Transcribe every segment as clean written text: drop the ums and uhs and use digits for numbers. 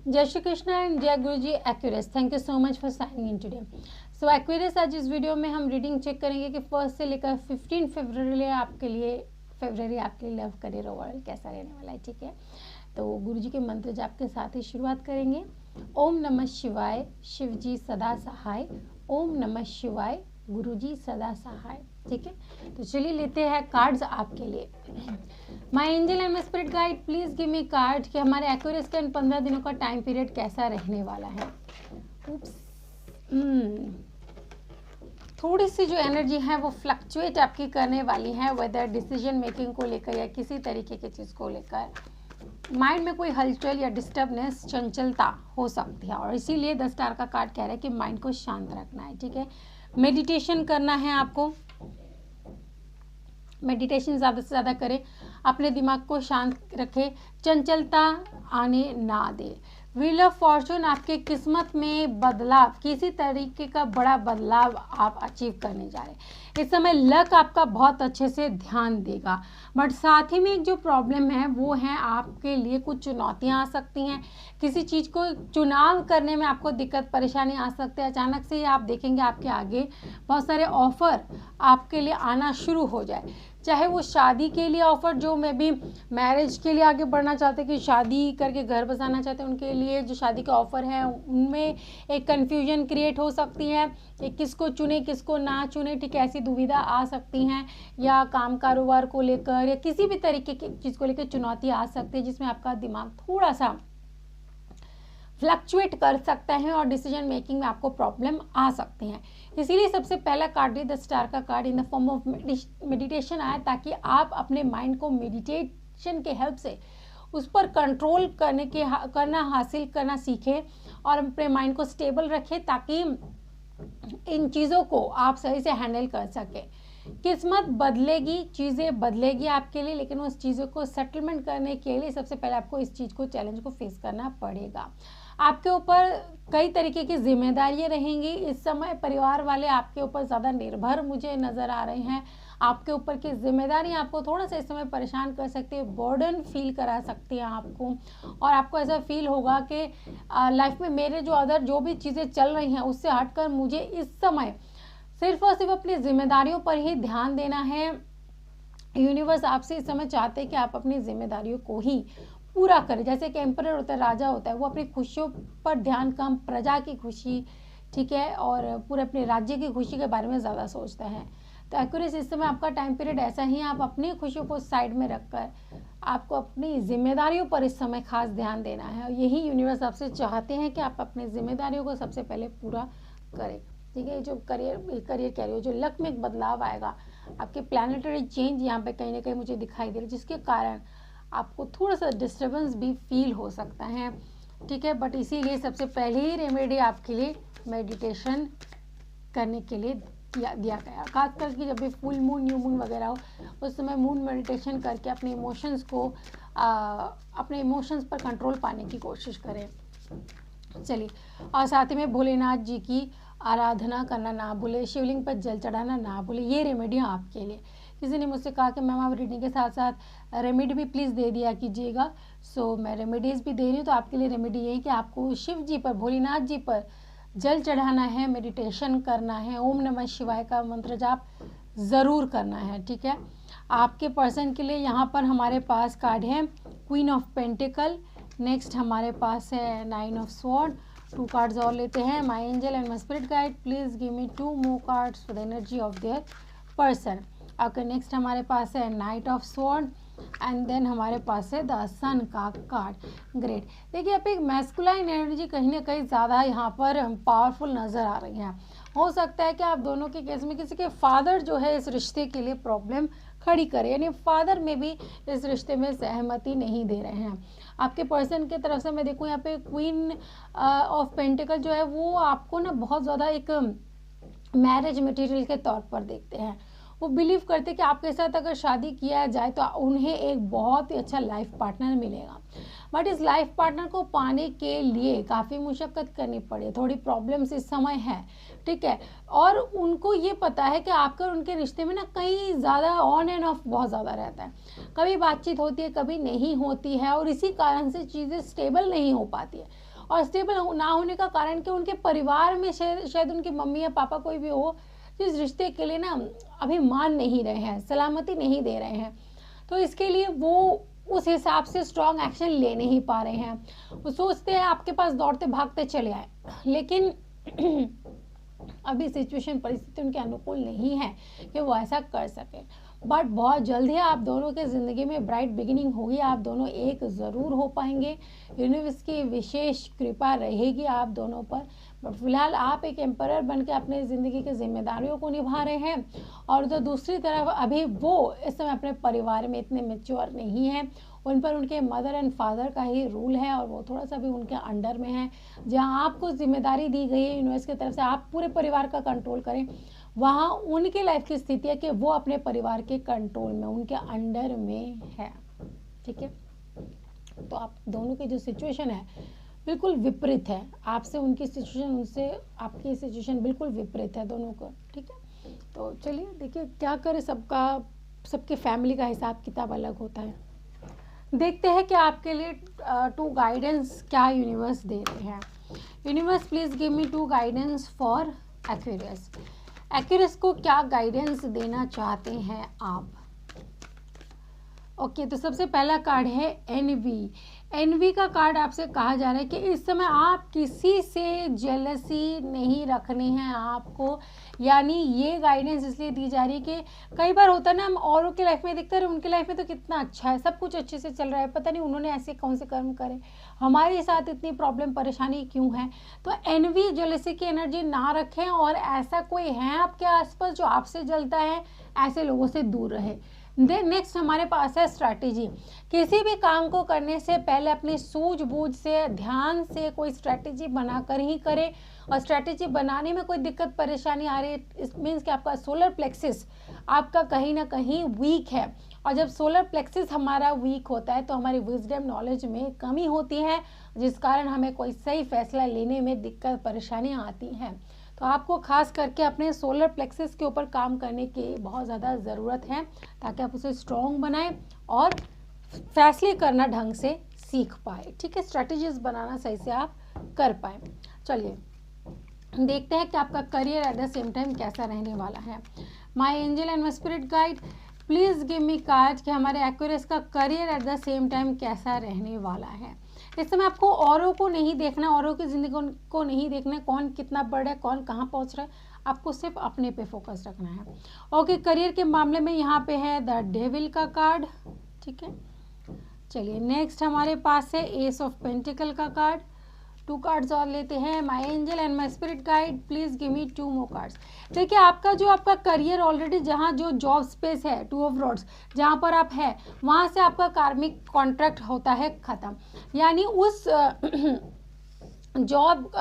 जय श्री कृष्ण एंड जय गुरु जी एक्यूरेस। Thank you so much for signing in today. So एक्यूरेस, आज इस वीडियो में हम रीडिंग चेक करेंगे कि 1 से लेकर 15 फरवरी आपके लिए लव करियर ओवरऑल कैसा रहने वाला है। ठीक है, तो गुरु जी के मंत्र जाप के साथ ही शुरुआत करेंगे। ओम नमः शिवाय, शिव जी सदा सहाय। ओम नमः शिवाय, गुरु जी सदा सहाय। ठीक है, तो चलिए लेते हैं कार्ड्स आपके लिए। My angel and my spirit guide, please give me card कि हमारे एक्यूरेस का इन 15 दिनों का टाइम पीरियड कैसा रहने वाला है। थोड़ी सी जो एनर्जी है वो फ्लक्चुएट आपकी करने वाली है, वेदर डिसीजन मेकिंग को लेकर या किसी तरीके की चीज़ को लेकर माइंड में कोई हलचल या डिस्टर्बनेस, चंचलता हो सकती है। और इसीलिए 10 स्टार का कार्ड कह रहा है कि माइंड को शांत रखना है। ठीक है, मेडिटेशन करना है आपको, मेडिटेशन ज़्यादा से ज़्यादा करें, अपने दिमाग को शांत रखें, चंचलता आने ना दे। व्हील ऑफ फॉर्चून आपके किस्मत में बदलाव, किसी तरीके का बड़ा बदलाव आप अचीव करने जा रहे हैं। इस समय लक आपका बहुत अच्छे से ध्यान देगा, बट साथ ही में एक जो प्रॉब्लम है वो है आपके लिए कुछ चुनौतियां आ सकती हैं। किसी चीज़ को चुनाव करने में आपको दिक्कत परेशानी आ सकती है। अचानक से आप देखेंगे आपके आगे बहुत सारे ऑफर आपके लिए आना शुरू हो जाए, चाहे वो शादी के लिए ऑफर, जो मैं भी मैरिज के लिए आगे बढ़ना चाहते हैं कि शादी करके घर बसाना चाहते हैं, उनके लिए जो शादी के ऑफर हैं उनमें एक कन्फ्यूजन क्रिएट हो सकती है कि किसको चुने किसको ना चुने। ठीक है, ऐसी दुविधा आ सकती हैं, या काम कारोबार को लेकर या किसी भी तरीके की चीज़ को लेकर चुनौती आ सकती है जिसमें आपका दिमाग थोड़ा सा फ्लक्चुएट कर सकता है और डिसीजन मेकिंग में आपको प्रॉब्लम आ सकती हैं। इसीलिए सबसे पहला कार्ड 10 स्टार का card in the form of meditation आया, ताकि आप अपने माइंड को मेडिटेशन के हेल्प से उस पर कंट्रोल करना हासिल करना सीखें और अपने माइंड को स्टेबल रखें, ताकि इन चीज़ों को आप सही से हैंडल कर सकें। किस्मत बदलेगी, चीज़ें बदलेगी आपके लिए, लेकिन उस चीज़ों को सेटलमेंट करने के लिए सबसे पहले आपको इस चीज़ को, चैलेंज को फेस करना पड़ेगा। आपके ऊपर कई तरीके की जिम्मेदारियां रहेंगी। इस समय परिवार वाले आपके ऊपर ज़्यादा निर्भर मुझे नज़र आ रहे हैं। आपके ऊपर की जिम्मेदारी आपको थोड़ा सा इस समय परेशान कर सकती है, बर्डन फील करा सकती है आपको, और आपको ऐसा फील होगा कि लाइफ में मेरे जो भी चीज़ें चल रही हैं उससे हटकर मुझे इस समय सिर्फ और सिर्फ अपनी जिम्मेदारियों पर ही ध्यान देना है। यूनिवर्स आपसे इस समय चाहते हैं कि आप अपनी जिम्मेदारियों को ही पूरा करें। जैसे कि एम्परर होता है, राजा होता है, वो अपनी खुशियों पर ध्यान कम, प्रजा की खुशी, ठीक है, और पूरे अपने राज्य की खुशी के बारे में ज़्यादा सोचता है। तो एक्यूरेस इस समय आपका टाइम पीरियड ऐसा ही है, आप अपनी खुशियों को साइड में रखकर आपको अपनी जिम्मेदारियों पर इस समय खास ध्यान देना है। और यही यूनिवर्स आपसे चाहते हैं कि आप अपनी जिम्मेदारियों को सबसे पहले पूरा करें। ठीक है, जो करियर कह रही हो, जो लक में एक बदलाव आएगा, आपके प्लानिटरी चेंज यहाँ पे कहीं ना कहीं मुझे दिखाई दे रहा है, जिसके कारण आपको थोड़ा सा डिस्टर्बेंस भी फील हो सकता है। ठीक है, बट इसीलिए सबसे पहले ही रेमेडी आपके लिए मेडिटेशन करने के लिए दिया गया। खास करके जब भी फुल मून, न्यू मून वगैरह हो, उस समय मून मेडिटेशन करके अपने इमोशंस को अपने इमोशंस पर कंट्रोल पाने की कोशिश करें। चलिए, और साथ ही में भोलेनाथ जी की आराधना करना ना भूले, शिवलिंग पर जल चढ़ाना ना भूले। ये रेमेडियाँ आपके लिए। किसी ने मुझसे कहा कि मैम आप रीडिंग के साथ साथ रेमेडी भी प्लीज़ दे दिया कीजिएगा। सो मैं रेमेडीज़ भी दे रही हूँ। तो आपके लिए रेमेडी यही कि आपको शिव जी पर, भोलेनाथ जी पर जल चढ़ाना है, मेडिटेशन करना है, ओम नमः शिवाय का मंत्र जाप ज़रूर करना है। ठीक है, आपके पर्सन के लिए यहाँ पर हमारे पास कार्ड है क्वीन ऑफ पेंटिकल। नेक्स्ट हमारे पास है 9 ऑफ स्वॉर्ड। 2 कार्ड्स और लेते हैं। My angel and my spirit guide, please give me 2 more cards for the energy of their person. Okay, next हमारे पास है knight of sword and then हमारे पास है द सन का कार्ड। ग्रेट। देखिए, आप एक मैस्कुलाइन एनर्जी कहीं ना कहीं ज़्यादा यहाँ पर पावरफुल नज़र आ रही है। हो सकता है कि आप दोनों के केस में किसी के फादर जो है इस रिश्ते के लिए प्रॉब्लम खड़ी करे, यानी फादर में भी इस रिश्ते में सहमति नहीं दे रहे हैं। आपके पर्सन की तरफ से मैं देखूँ यहाँ पे क्वीन ऑफ पेंटिकल जो है वो आपको ना बहुत ज़्यादा एक मैरिज मटेरियल के तौर पर देखते हैं। वो बिलीव करते हैं कि आपके साथ अगर शादी किया जाए तो उन्हें एक बहुत ही अच्छा लाइफ पार्टनर मिलेगा, बट इस लाइफ पार्टनर को पाने के लिए काफ़ी मुशक्क़त करनी पड़े, थोड़ी प्रॉब्लम्स इस समय है। ठीक है, और उनको ये पता है कि आपका उनके रिश्ते में ना कई ज़्यादा ऑन एंड ऑफ बहुत ज़्यादा रहता है, कभी बातचीत होती है कभी नहीं होती है, और इसी कारण से चीज़ें स्टेबल नहीं हो पाती है। और स्टेबल ना होने का कारण कि उनके परिवार में शायद उनकी मम्मी या पापा कोई भी हो जिस रिश्ते के लिए ना अभी मान नहीं रहे हैं, सलामती नहीं दे रहे हैं, तो इसके लिए वो उस हिसाब से स्ट्रॉन्ग एक्शन ले नहीं पा रहे हैं। वो सोचते हैं आपके पास दौड़ते भागते चले आए, लेकिन अभी सिचुएशन परिस्थिति उनके अनुकूल नहीं है कि वो ऐसा कर सके। बट बहुत जल्द ही आप दोनों के ज़िंदगी में ब्राइट बिगिनिंग होगी, आप दोनों एक ज़रूर हो पाएंगे, यूनिवर्स की विशेष कृपा रहेगी आप दोनों पर। बट फिलहाल आप एक एम्परर बन के अपने ज़िंदगी की जिम्मेदारियों को निभा रहे हैं, और तो दूसरी तरफ अभी वो इस समय अपने परिवार में इतने मैच्योर नहीं हैं, उन पर उनके मदर एंड फादर का ही रूल है और वो थोड़ा सा भी उनके अंडर में है। जहाँ आपको जिम्मेदारी दी गई है यूनिवर्स की तरफ से आप पूरे परिवार का कंट्रोल करें, वहाँ उनकी लाइफ की स्थिति है कि वो अपने परिवार के कंट्रोल में, उनके अंडर में है। ठीक है, तो आप दोनों की जो सिचुएशन है बिल्कुल विपरीत है, आपसे उनकी सिचुएशन, उनसे आपकी सिचुएशन बिल्कुल विपरीत है दोनों को। ठीक है, तो चलिए देखिए क्या करें, सबके फैमिली का हिसाब किताब अलग होता है। देखते हैं कि आपके लिए टू गाइडेंस क्या यूनिवर्स दे रहे हैं। Universe please give me two guidance for Aquarius. Aquarius को क्या गाइडेंस देना चाहते हैं आप? ओके, तो सबसे पहला कार्ड है एनवी। एनवी का कार्ड आपसे कहा जा रहा है कि इस समय आप किसी से जेलसी नहीं रखनी है आपको, यानी ये गाइडेंस इसलिए दी जा रही है कि कई बार होता है ना, हम औरों की लाइफ में देखते हैं उनकी लाइफ में तो कितना अच्छा है, सब कुछ अच्छे से चल रहा है, पता नहीं उन्होंने ऐसे कौन से कर्म करे, हमारे साथ इतनी प्रॉब्लम परेशानी क्यों है। तो एनवी जेलसी की एनर्जी ना रखें, और ऐसा कोई है आपके आसपास जो आपसे जलता है, ऐसे लोगों से दूर रहे। नेक्स्ट हमारे पास है स्ट्रैटेजी। किसी भी काम को करने से पहले अपनी सूझबूझ से, ध्यान से कोई स्ट्रैटेजी बनाकर ही करें, और स्ट्रैटेजी बनाने में कोई दिक्कत परेशानी आ रही है, इट मीन्स कि आपका सोलर प्लेक्सिस आपका कहीं ना कहीं वीक है, और जब सोलर प्लेक्सिस हमारा वीक होता है तो हमारी विजडम नॉलेज में कमी होती है, जिस कारण हमें कोई सही फैसला लेने में दिक्कत परेशानियाँ आती हैं। तो आपको खास करके अपने सोलर प्लेक्सिस के ऊपर काम करने की बहुत ज़्यादा ज़रूरत है, ताकि आप उसे स्ट्रॉन्ग बनाएं और फैसले करना ढंग से सीख पाए। ठीक है, स्ट्रैटेजीज बनाना सही से आप कर पाए। चलिए देखते हैं कि आपका career at the same time कैसा रहने वाला है। My angel and my spirit guide please give me card कि हमारे एक्वेरियस का career at the same time कैसा रहने वाला है। इस समय आपको औरों को नहीं देखना, औरों की ज़िंदगी को नहीं देखना, कौन कितना बढ़ है, कौन कहाँ पहुँच रहा है, आपको सिर्फ अपने पे फोकस रखना है। ओके, करियर के मामले में यहाँ पे है द डेविल का कार्ड। ठीक है, चलिए नेक्स्ट हमारे पास है एस ऑफ पेंटिकल का कार्ड। 2 कार्ड्स और लेते हैं। My angel and my spirit guide please give me 2 more cards. देखिए आपका करियर ऑलरेडी जहाँ जो जॉब स्पेस है 2 ऑफ रॉड्स जहाँ पर आप है, वहाँ से आपका कार्मिक कॉन्ट्रैक्ट होता है ख़त्म, यानी उस जॉब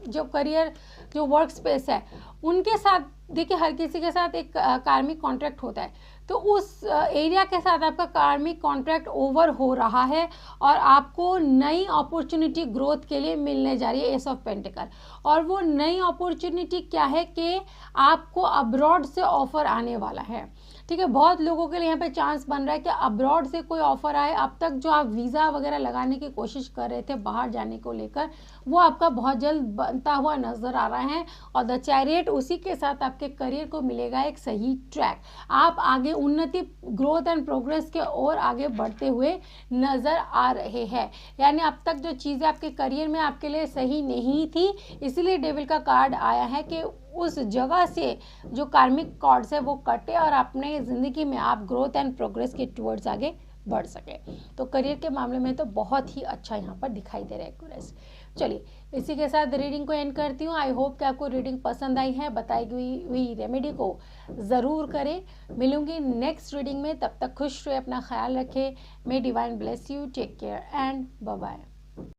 जो करियर जो वर्क स्पेस है उनके साथ, देखिए हर किसी के साथ एक कार्मिक कॉन्ट्रैक्ट होता है, तो उस एरिया के साथ आपका कार्मिक कॉन्ट्रैक्ट ओवर हो रहा है और आपको नई अपॉर्चुनिटी ग्रोथ के लिए मिलने जा रही है एस ऑफ पेंटिकल। और वो नई अपॉर्चुनिटी क्या है कि आपको अब्रॉड से ऑफर आने वाला है। ठीक है, बहुत लोगों के लिए यहाँ पे चांस बन रहा है कि अब्रॉड से कोई ऑफर आए। अब तक जो आप वीज़ा वगैरह लगाने की कोशिश कर रहे थे बाहर जाने को लेकर, वो आपका बहुत जल्द बनता हुआ नजर आ रहा है, और द चैरियट उसी के साथ आपके करियर को मिलेगा एक सही ट्रैक। आप आगे उन्नति, ग्रोथ एंड प्रोग्रेस के ओर आगे बढ़ते हुए नज़र आ रहे हैं। यानी अब तक जो चीज़ें आपके करियर में आपके लिए सही नहीं थी, इसलिए डेविल का कार्ड आया है कि उस जगह से जो कार्मिक कॉर्ड्स है वो कटे और अपने ज़िंदगी में आप ग्रोथ एंड प्रोग्रेस के टूवर्ड्स आगे बढ़ सके। तो करियर के मामले में तो बहुत ही अच्छा यहाँ पर दिखाई दे रहा है एक्यूरेस। चलिए इसी के साथ रीडिंग को एंड करती हूँ। आई होप कि आपको रीडिंग पसंद आई है। बताई हुई रेमेडी को ज़रूर करें। मिलूंगी नेक्स्ट रीडिंग में, तब तक खुश रहे, अपना ख्याल रखें। May divine bless you, take care and bye bye.